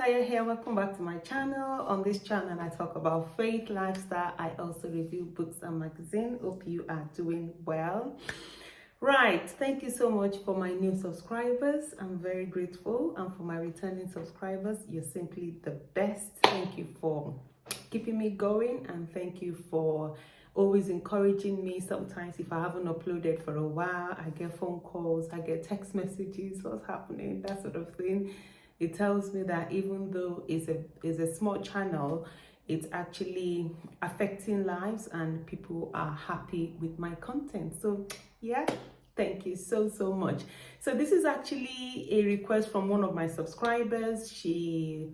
Saya here. Welcome back to my channel. On this channel I talk about faith, lifestyle. I also review books and magazines. Hope you are doing well. Right, thank you so much for my new subscribers. I'm very grateful, and for my returning subscribers, you're simply the best. Thank you for keeping me going, and thank you for always encouraging me. Sometimes if I haven't uploaded for a while, I get phone calls, I get text messages, what's happening, that sort of thing. It tells me that even though it's a small channel, it's actually affecting lives and people are happy with my content. So yeah, thank you so much. So this is actually a request from one of my subscribers. She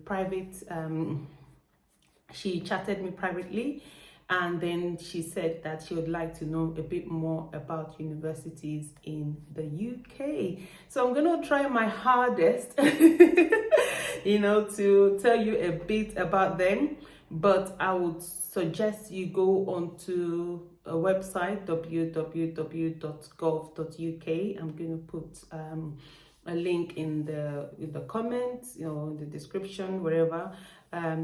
chatted me privately, and then she said that she would like to know a bit more about universities in the UK. So I'm gonna try my hardest to tell you a bit about them, but I would suggest you go onto a website, www.gov.uk. I'm going to put a link in the comments, in the description, wherever,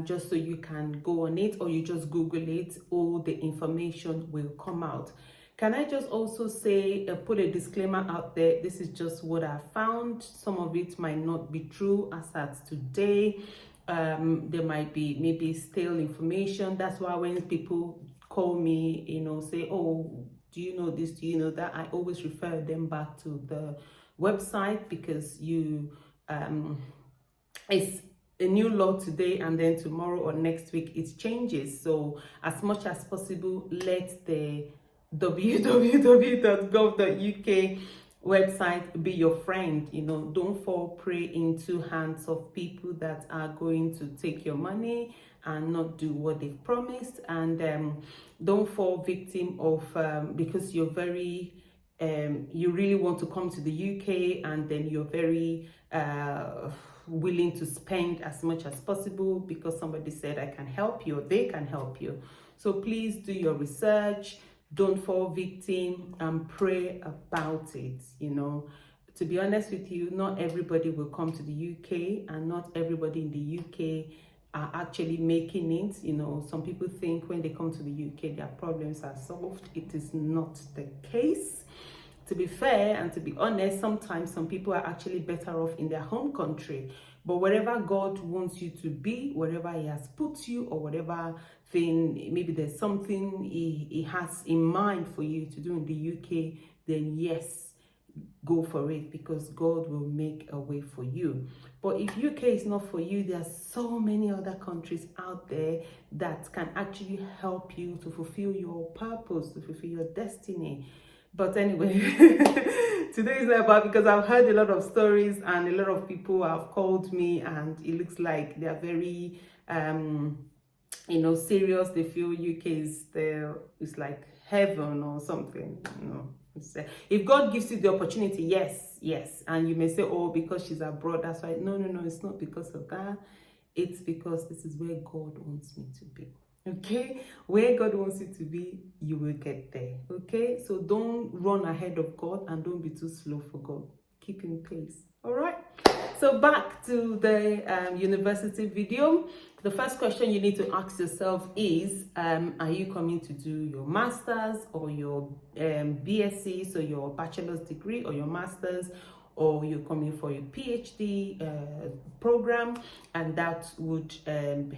just so you can go on it, or you just Google it. All the information will come out. Can I just also say, put a disclaimer out there? This is just what I found. Some of it might not be true as at today. There might be maybe stale information. That's why when people call me, say, oh, do you know this, do you know that, I always refer them back to the website, because it's a new law today, and then tomorrow or next week it changes. So as much as possible, let the www.gov.uk website be your friend. Don't fall prey into hands of people that are going to take your money and not do what they've promised, and don't fall victim of because you're very you really want to come to the UK, and then you're very willing to spend as much as possible because somebody said I can help you or they can help you. So please do your research, don't fall victim, and pray about it. To be honest with you, not everybody will come to the UK, and not everybody in the UK are actually making it. Some people think when they come to the UK their problems are solved. It is not the case. To be fair and to be honest, sometimes some people are actually better off in their home country. But wherever God wants you to be, wherever He has put you, or whatever thing, maybe there's something He has in mind for you to do in the UK, then yes, go for it, because God will make a way for you. But if UK is not for you, there are so many other countries out there that can actually help you to fulfill your purpose, to fulfill your destiny. But anyway, today is not about, because I've heard a lot of stories and a lot of people have called me, and it looks like they are very serious. They feel UK is it's like heaven or something. If God gives you the opportunity, yes, and you may say, oh, because she's abroad, that's why. No, it's not because of that. It's because this is where God wants me to be. Okay, where God wants you to be, you will get there. Okay, so don't run ahead of God, and don't be too slow for God. Keep in pace. All right, so back to the university video. The first question you need to ask yourself is, are you coming to do your master's or your BSc, so your bachelor's degree, or your master's, or you're coming for your PhD program? And that would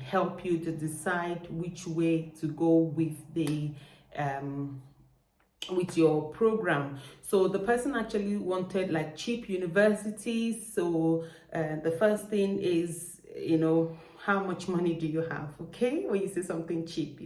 help you to decide which way to go with your program. So the person actually wanted like cheap universities. So the first thing is, how much money do you have? Okay, when you say something cheap,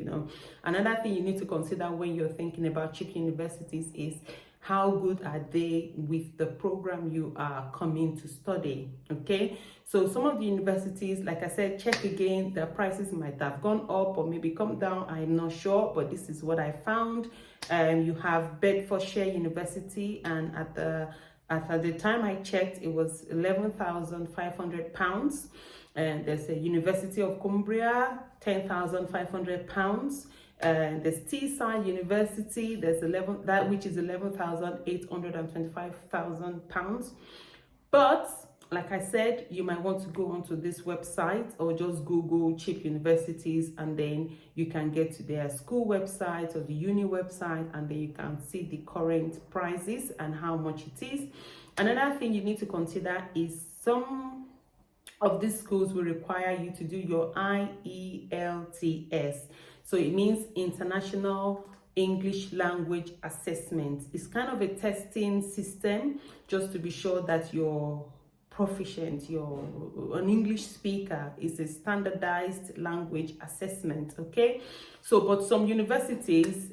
another thing you need to consider when you're thinking about cheap universities is, how good are they with the program you are coming to study? Okay, so some of the universities, like I said, check again. The prices might have gone up or maybe come down, I'm not sure, but this is what I found. You have Bedfordshire University, and at the time I checked, it was £11,500. And there's a University of Cumbria, £10,500. There's Teesside University, there's which is £11,825,000. But like I said, you might want to go onto this website or just Google cheap universities, and then you can get to their school website or the uni website, and then you can see the current prices and how much it is. Another thing you need to consider is some of these schools will require you to do your IELTS. So it means International English Language Assessment. It's kind of a testing system just to be sure that you're proficient, you're an English speaker. Is a standardized language assessment, okay? So, but some universities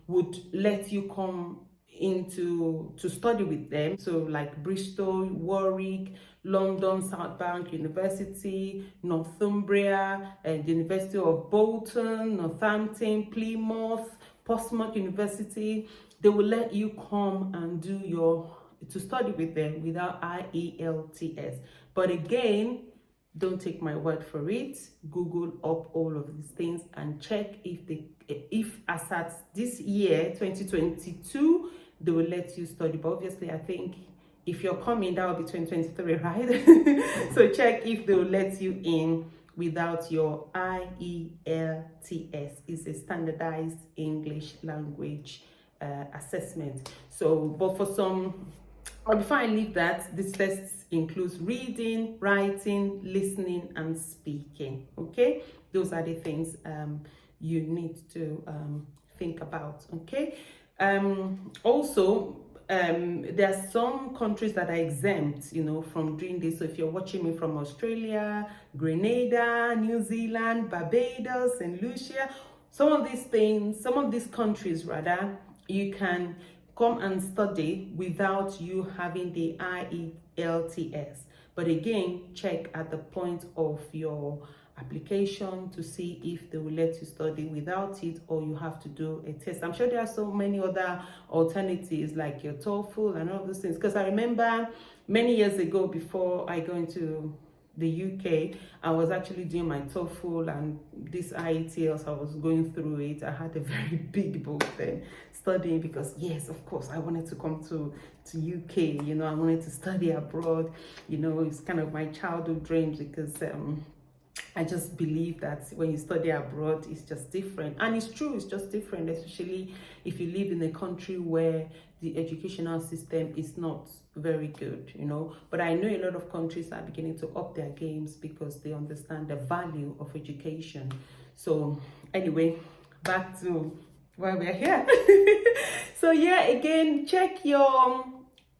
would let you come to study with them. So like Bristol, Warwick, London, South Bank University, Northumbria, and the University of Bolton, Northampton, Plymouth, Portsmouth University. They will let you come and to study with them without IELTS. But again, don't take my word for it. Google up all of these things and check if as at this year, 2022, they will let you study. But obviously, I think if you're coming, that will be 2023, right? So check if they will let you in without your IELTS. It's a standardized English language assessment. So, but for some, before I leave that, this test includes reading, writing, listening, and speaking. Okay, those are the things you need to think about. Okay. Also, there are some countries that are exempt, from doing this. So if you're watching me from Australia, Grenada, New Zealand, Barbados, and Lucia, some of these countries rather, you can come and study without you having the IELTS. But again, check at the point of your application to see if they will let you study without it, or you have to do a test. I'm sure there are so many other alternatives like your TOEFL and all those things, because I remember many years ago, before I go into the UK, I was actually doing my TOEFL and this IELTS. I was going through it. I had a very big book then studying, because yes, of course, I wanted to come to UK. I wanted to study abroad. It's kind of my childhood dreams, because I just believe that when you study abroad, it's just different. And it's true, it's just different, especially if you live in a country where the educational system is not very good, But I know a lot of countries are beginning to up their games because they understand the value of education. So anyway, back to why we're here. So yeah, again, check your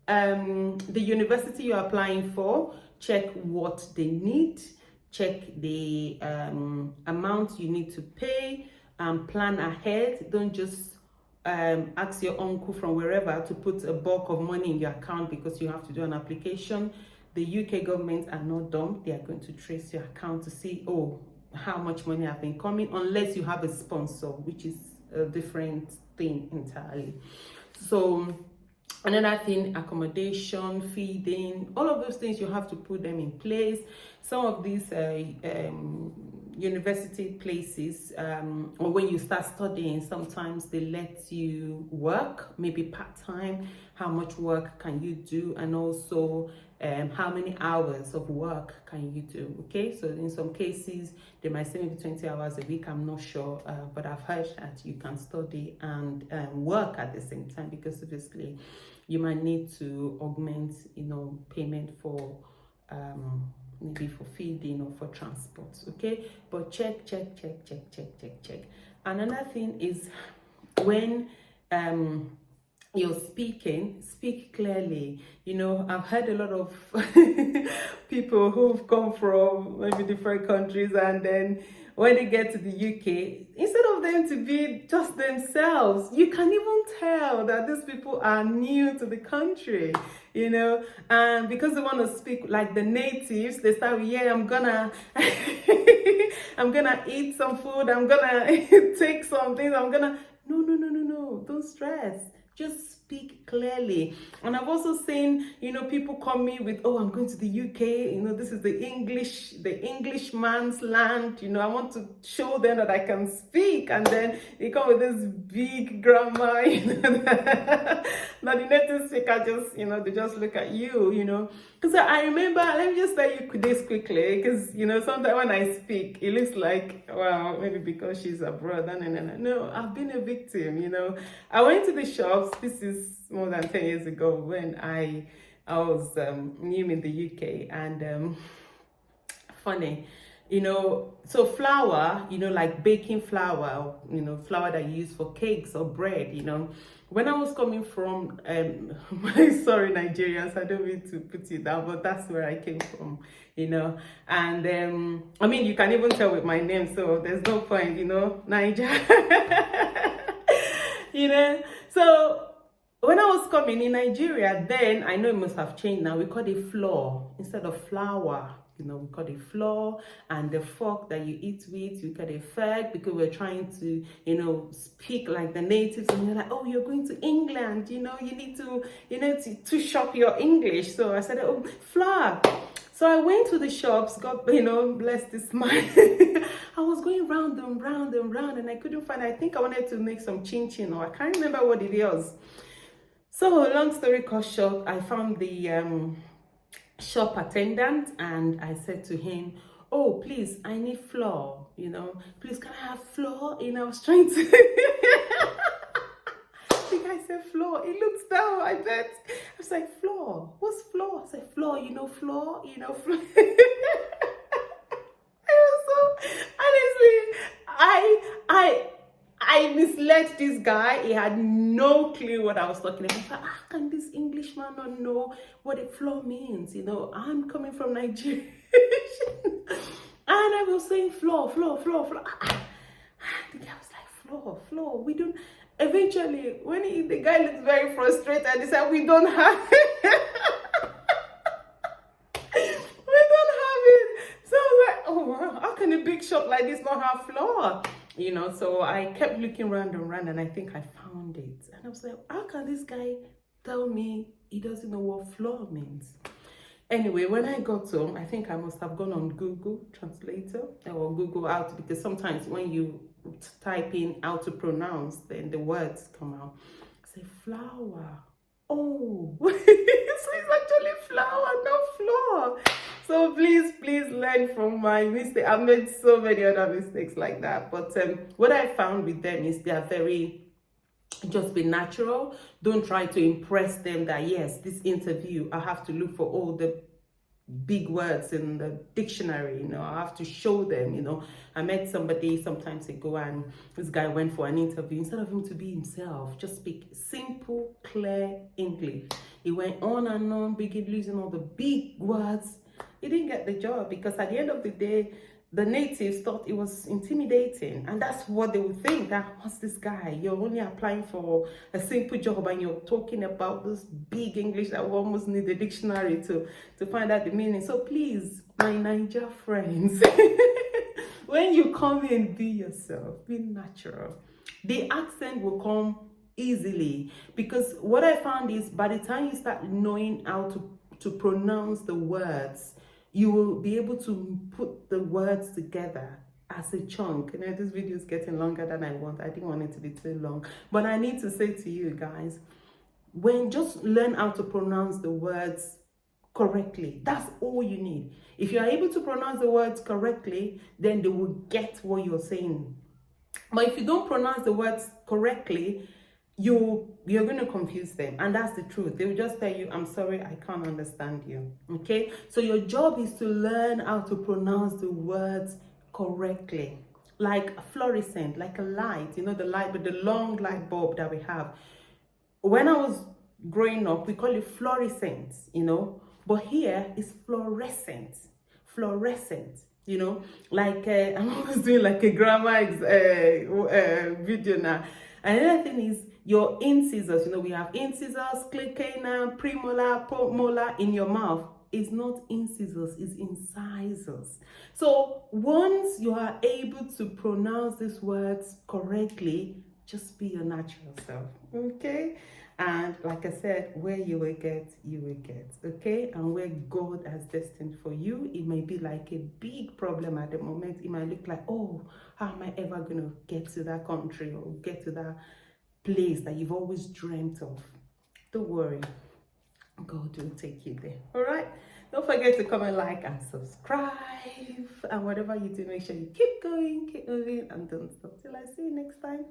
the university you're applying for, check what they need, check the amount you need to pay, and plan ahead. Don't just ask your uncle from wherever to put a bulk of money in your account because you have to do an application. The UK government are not dumb. They are going to trace your account to see, how much money have been coming, unless you have a sponsor, which is a different thing entirely. So another thing, accommodation, feeding, all of those things, you have to put them in place. Some of these university places, or when you start studying, sometimes they let you work, maybe part-time. How much work can you do? And also how many hours of work can you do? Okay, so in some cases they might say maybe 20 hours a week. I'm not sure, but I've heard that you can study and work at the same time, because obviously you might need to augment payment for maybe for feeding or for transport. Okay, but check. Another thing is, when you're speaking, speak clearly. I've heard a lot of people who've come from maybe different countries, and then when they get to the UK, instead of them to be just themselves, you can even tell that these people are new to the country, and because they want to speak like the natives, they start with, I'm gonna I'm gonna eat some food, I'm gonna take some things, no, don't stress. Just speak clearly. And I've also seen, people come me with, oh, I'm going to the UK, this is the Englishman's land, I want to show them that I can speak, and then they come with this big grammar, that the native speaker just, they just look at you, because I remember, let me just tell you this quickly, because, sometimes when I speak, it looks like, well, maybe because she's abroad, no, I've been a victim, I went to the shops, this is more than 10 years ago, when I was new in the UK, and funny, so flour, like baking flour, flour that you use for cakes or bread, when I was coming from, sorry, Nigerians, I don't mean to put you down, but that's where I came from, and I mean, you can even tell with my name, so there's no point, Niger, so when I was coming in Nigeria, then I know it must have changed now. We call it flour instead of flour. We call it flour, and the fork that you eat with, we call it fork, because we're trying to, speak like the natives. And you're like, oh, you're going to England, you need to shop your English. So I said, oh, flour. So I went to the shops, God, bless this man. I was going round and round and round, and I couldn't find, I think I wanted to make some chin-chin, or I can't remember what it was. So long story short, I found the shop attendant, and I said to him, oh, please, I need flour, please, can I have flour? I was trying to, the guy said flour, he looked down, I bet. I was like, flour, what's flour? I said, flour, flour, flour. So, honestly, I misled this guy. He had no clue what I was talking about. Like, how can this Englishman not know what a flour means? I'm coming from Nigeria. And I was saying flour. The guy was like, flour. We don't. Eventually, when the guy looked very frustrated, he said, we don't have it. We don't have it. So I was like, oh, how can a big shop like this not have flour? So I kept looking around and around, and I think I found it. And I was like, how can this guy tell me he doesn't know what flour means? Anyway, when I got home, I think I must have gone on Google Translator or Google out, because sometimes when you type in how to pronounce, then the words come out. I say, flour. Oh, so it's actually flour, not flour. So please learn from my mistake. I've made so many other mistakes like that. But what I found with them is they are very, just be natural. Don't try to impress them that, yes, this interview, I have to look for all the big words in the dictionary, I have to show them, I met somebody sometimes ago, and this guy went for an interview. Instead of him to be himself, just speak simple, clear English, he went on and on, using all the big words. He didn't get the job, because at the end of the day, the natives thought it was intimidating, and that's what they would think, that what's this guy, you're only applying for a simple job and you're talking about this big English that we almost need a dictionary to find out the meaning. So please, my Niger friends, when you come in, be yourself, be natural. The accent will come easily, because what I found is, by the time you start knowing how to pronounce the words, you will be able to put the words together as a chunk. This video is getting longer than I want. I didn't want it to be too long. But I need to say to you guys, just learn how to pronounce the words correctly. That's all you need. If you are able to pronounce the words correctly, then they will get what you're saying. But if you don't pronounce the words correctly, you're going to confuse them, and that's the truth. They will just tell you, I'm sorry, I can't understand you. Okay, so your job is to learn how to pronounce the words correctly, like fluorescent, like a light, the light, but the long light bulb that we have. When I was growing up, we call it fluorescent, but here it's fluorescent, like I'm always doing like a grammar video now. Another thing is your incisors. We have incisors, clear canine, premolar, postmolar in your mouth. It's not incisors, it's incisors. So once you are able to pronounce these words correctly, just be your natural self. Okay? And like I said, where you will get, you will get, okay? And where God has destined for you, it may be like a big problem at the moment. It might look like, oh, how am I ever going to get to that country or get to that place that you've always dreamt of? Don't worry, God will take you there, all right? Don't forget to comment, like, and subscribe. And whatever you do, make sure you keep going, keep moving, and don't stop till I see you next time.